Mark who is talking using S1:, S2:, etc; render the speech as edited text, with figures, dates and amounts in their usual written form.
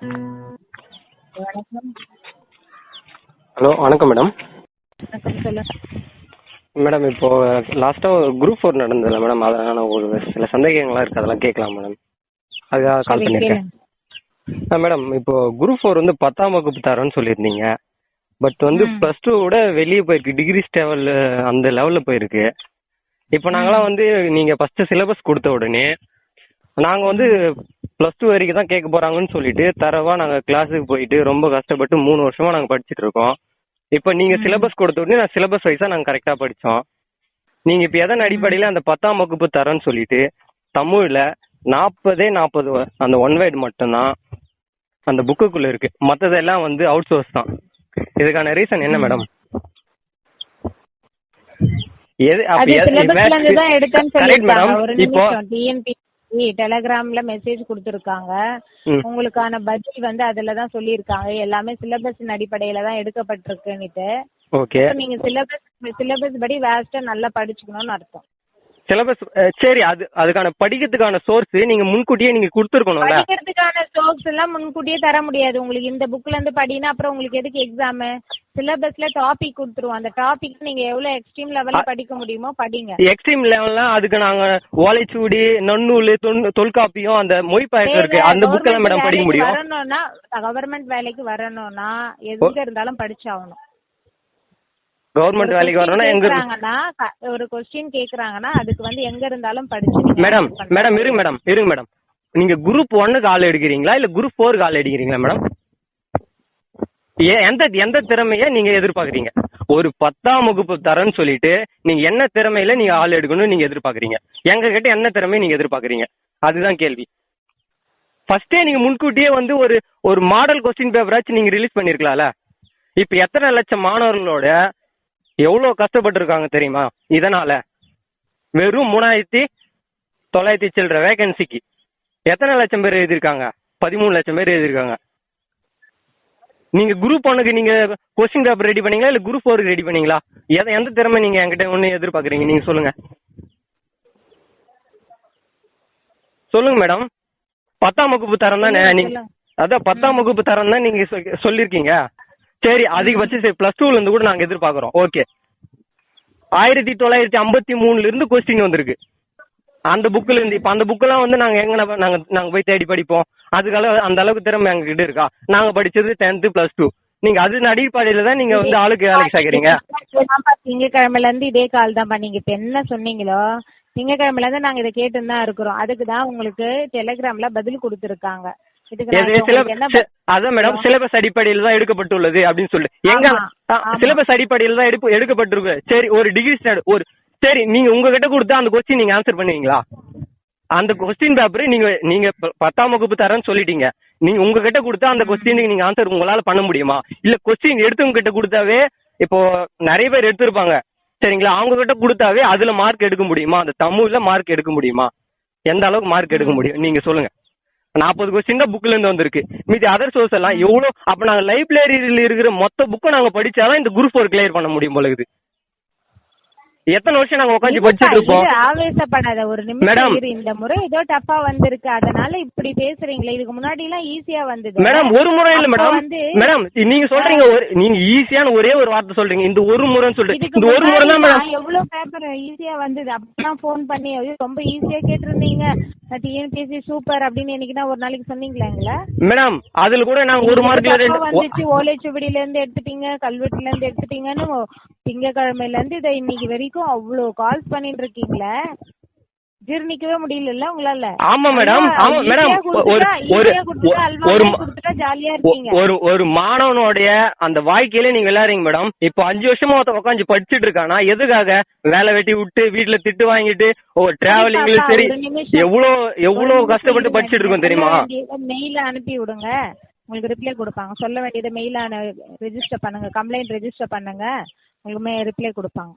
S1: வணக்கம்.
S2: ஹலோ, வணக்கம் மேடம்.
S1: வணக்கம், சொல்லுங்க
S2: மேடம், இப்போ லாஸ்ட்டாக குரூப் 4 நடந்ததில்ல மேடம், அதனால் ஒரு சில சந்தேகங்கள்லாம் இருக்குது, அதெல்லாம் கேட்கலாம் மேடம். அதுக்காக கால்
S1: சரி,
S2: பண்ணியிருக்கேன்.
S1: கேளுங்க.
S2: மேடம், இப்போ குரூப் 4 வந்து 10ஆம் வகுப்பு தரேன்னு சொல்லியிருந்தீங்க. பட் வந்து ப்ளஸ் 2 விட வெளியே போயிருக்கு, டிகிரி லெவலில் அந்த லெவலில் போயிருக்கு. இப்போ நாங்களாம் வந்து நீங்கள் ஃபஸ்ட்டு சிலபஸ் கொடுத்த உடனே நாங்கள் வந்து ப்ளஸ் 2 வரைக்கும் தான் கேட்க போகிறாங்கன்னு சொல்லிட்டு தரவா நாங்கள் கிளாஸுக்கு போயிட்டு ரொம்ப கஷ்டப்பட்டு 3 வருஷமாக நாங்கள் படிச்சுட்டு இருக்கோம். இப்போ நீங்கள் சிலபஸ் கொடுத்த உடனே நான் சிலபஸ் வைஸாக நாங்கள் கரெக்டாக படித்தோம். நீங்கள் இப்போ எதன் அடிப்படையில் அந்த 10ஆம் வகுப்பு தரேன்னு சொல்லிட்டு தமிழில் 40 அந்த ஒன் வேர்டு மட்டும்தான் அந்த புக்குக்குள்ளே இருக்குது, மற்றதெல்லாம் வந்து அவுட் சோர்ஸ் தான். இதுக்கான ரீசன் என்ன மேடம்?
S1: டெலகிராம்ல மெசேஜ் கொடுத்திருக்காங்க. உங்களுக்கான பதில் வந்து அதுலதான் சொல்லிருக்காங்க. எல்லாமே சிலபஸ் அடிப்படையில தான் எடுக்கப்பட்டிருக்குன்னுட்டு.
S2: ஓகே,
S1: நீங்க சிலபஸ் படி வேஸ்டா நல்லா படிச்சுக்கணும்னு அர்த்தம்.
S2: சிலபஸ் சரி, அதுக்கான படிக்கிறதுக்கான சோர்ஸ் நீங்க முன்கூட்டியே நீங்க கொடுத்துருக்கணும்ல.
S1: படிக்கிறதுக்கான சோர்ஸ் எல்லாம் முன்கூட்டியே தர முடியாது. உங்களுக்கு இந்த புக்ல இருந்து படினா அப்புறம் உங்களுக்கு எதுக்கு எக்ஸாம்? சிலபஸ்ல டாபிக் கொடுத்துருவோம். அந்த டாபிக் நீங்க எவ்வளவு எக்ஸ்ட்ரீம் லெவல்ல படிக்க முடியுமோ படிங்க.
S2: எக்ஸ்ட்ரீம் லெவல்ல அதுக்கு நாங்க ஓலைச்சுவடி, நன்னூல், தொல்காப்பியம், அந்த மொழிபெயர்ப்பு இருக்கு, அந்த புக் எல்லாம் மேடம் படிக்க முடியும்.
S1: வரணும்னா கவர்மெண்ட் வேலைக்கு வரணும்னா எங்க இருந்தாலும் படிச்சாகணும்.
S2: கவர்மெண்ட் வேலைக்கு வரணும்னா எங்க
S1: ஒரு क्वेश्चन கேக்குறாங்கன்னா அதுக்கு வந்து எங்க இருந்தாலும் படிச்சு.
S2: மேடம் இருங்க மேடம், நீங்க குரூப் 1க்கு ஆள் எடுக்கிறீங்களா இல்ல குரூப் 4க்கு ஆள் எடுக்கிறீங்களா மேடம்? எந்த திறமைய நீங்க எதிர்பார்க்கறீங்க? ஒரு 10ஆம் வகுப்பு தரேன்னு சொல்லிட்டு நீங்க என்ன திறமையில நீங்க ஆள் எடுக்கணும்னு நீங்க எதிர்பார்க்கறீங்க? எங்க கிட்ட என்ன திறமையை நீங்க எதிர்பார்க்கறீங்க? அதுதான் கேள்வி. ஃபர்ஸ்டே நீங்க முன்கூட்டியே வந்து ஒரு மாடல் கொஸ்டின் பேப்பராச்சும் நீங்க ரிலீஸ் பண்ணிருக்கலாம்ல. இப்ப எத்தனை லட்சம் மாணவர்களோட எவ்வளவு கஷ்டப்பட்டிருக்காங்க தெரியுமா? இதனால வெறும் 3900 சில்லற வேகன்சிக்கு எத்தனை லட்சம் பேர் எழுதியிருக்காங்க? 13 லட்சம் பேர் எழுதியிருக்காங்க. நீங்க குரூப் 1க்கு நீங்க கொஸ்டின் பேப்பர் ரெடி பண்ணீங்களா இல்ல குரூப் 4க்கு ரெடி பண்ணீங்களா? எந்த திறமை நீங்க என்கிட்ட ஒண்ணு எதிர்பார்க்கறீங்க? நீங்க சொல்லுங்க மேடம். 10ஆம் வகுப்பு தரம் தானே நீங்க? அதான் 10ஆம் வகுப்பு தரம் தான் நீங்க சொல்லிருக்கீங்க. சரி, அதிகபட்சம் சரி பிளஸ் 2ல இருந்து கூட நாங்க எதிர்பார்க்கறோம். ஓகே, 1953ல இருந்து கொஸ்டின் வந்திருக்கு அந்த புக்ல இருந்து. இப்ப அந்த புக்கெல்லாம் வந்து நாங்க எங்க நாங்க போய் தேடி படிப்போம்? அதுக்காக அந்த அளவுக்கு திறமை எங்க கிட்ட இருக்கா? நாங்க படிச்சது 10th + 2. நீங்க அது அடிப்படையில தான் நீங்க வந்து ஆளுக்கு வேலைக்கு சேர்க்கறீங்க.
S1: திங்கக்கிழமையில இருந்து இதே கால் தான் பண்ணீங்க. இப்ப என்ன சொன்னீங்களோ திங்கக்கிழமையில இருந்து நாங்க இதை கேட்டு தான் இருக்கிறோம். அதுக்கு தான் உங்களுக்கு டெலிகிராம்ல பதில் கொடுத்திருக்காங்க.
S2: அதான் மேடம், சிலபஸ் அடிப்படையில் தான் எடுக்கப்பட்டுள்ளது அப்படின்னு சொல்லி எங்க சிலபஸ் அடிப்படையில் தான் எடுக்கப்பட்டிருக்கு. சரி, ஒரு டிகிரி சரி, நீங்க உங்ககிட்ட கொடுத்தா அந்த கொஸ்டின் நீங்க ஆன்சர் பண்ணுவீங்களா? அந்த கொஸ்டின் பேப்பர் நீங்க 10ஆம் வகுப்பு தரேன்னு சொல்லிட்டீங்க. நீங்க உங்ககிட்ட கொடுத்தா அந்த கொஸ்டினுக்கு நீங்க ஆன்சர் உங்களால பண்ண முடியுமா? இல்ல கொஸ்டின் எடுத்தவங்க கிட்ட கொடுத்தாவே, இப்போ நிறைய பேர் எடுத்திருப்பாங்க சரிங்களா, அவங்க கிட்ட கொடுத்தாவே அதுல மார்க் எடுக்க முடியுமா? அந்த தமிழ்ல மார்க் எடுக்க முடியுமா? எந்த அளவுக்கு மார்க் எடுக்க முடியும் நீங்க சொல்லுங்க. 40 கொஸ்டின் தான் புக்ல இருந்து வந்திருக்கு. மீதி அதர் சோர்ஸ் எல்லாம் எவ்வளவு? அப்ப நாங்க லைப்ரரியில இருக்கிற மொத்த புக்கை நாங்க படிச்சாதான் இந்த குரூப் 4 கிளியர் பண்ண முடியும் போல இருக்குது. எத்தனை வருஷம் நாங்க உட்காந்து படிச்சுட்டு இருப்போம்?
S1: ஆவேசப்படாத, ஒரு நிமிஷம் இரு. இந்த முறை ஏதோ டப்பா வந்திருக்கு, அதனால இப்படி பேசுறீங்களே. இதுக்கு முன்னாடி எல்லாம் ஈஸியா வந்தது
S2: மேடம். ஒரு முறை இல்ல மேடம், நீங்க சொல்றீங்க நீங்க ஈஸியான ஒரே ஒரு வார்த்தை சொல்றீங்க, இந்த ஒரு முறைன்னு சொல்றீங்க. இந்த ஒரு முறை தான் மேடம்
S1: எவ்வளவு பேப்பர் ஈஸியா வந்தது. அப்பதான் போன் பண்ணி ரொம்ப ஈஸியா கேட்டிருந்தீங்க, டிஎன்பிஎஸ்சி சூப்பர் அப்படின்னு என்னைக்குதான் ஒரு நாளைக்கு சொன்னீங்களா
S2: மேடம்? அதுல கூட நாங்க ஒரு மார்க்ல
S1: வந்துச்சு. ஓலைச்சுவடியில இருந்து எடுத்துட்டீங்க, கல்வெட்டுல இருந்து எடுத்துட்டீங்கன்னு திங்கக்கிழமையில இருந்து இதை இன்னைக்கு வரைக்கும் அவ்வளவு கால்ஸ் பண்ணிட்டு இருக்கீங்களே, ஜீர்ணிக்கவே முடியல உங்களால?
S2: ஆமா மேடம், ஆமா மேடம்.
S1: ஜாலியா இருக்கீங்க.
S2: ஒரு மாணவனுடைய அந்த வாழ்க்கையில நீங்க விளையாடுறீங்க மேடம். இப்போ 5 வருஷமா உட்காந்து படிச்சுட்டு இருக்கானா எதுக்காக? வேலை வெட்டி விட்டு வீட்டுல திட்டு வாங்கிட்டு டிராவலிங்ல சரி எவ்வளவு கஷ்டப்பட்டு படிச்சுட்டு இருக்கோம் தெரியுமா?
S1: மெயில அனுப்பி விடுங்க, உங்களுக்கு ரிப்ளை கொடுப்பாங்க. சொல்ல வேண்டியதை மெயில ரெஜிஸ்டர் பண்ணுங்க, கம்ப்ளைண்ட் ரெஜிஸ்டர் பண்ணுங்க, உங்களுக்கு ரிப்ளை கொடுப்பாங்க.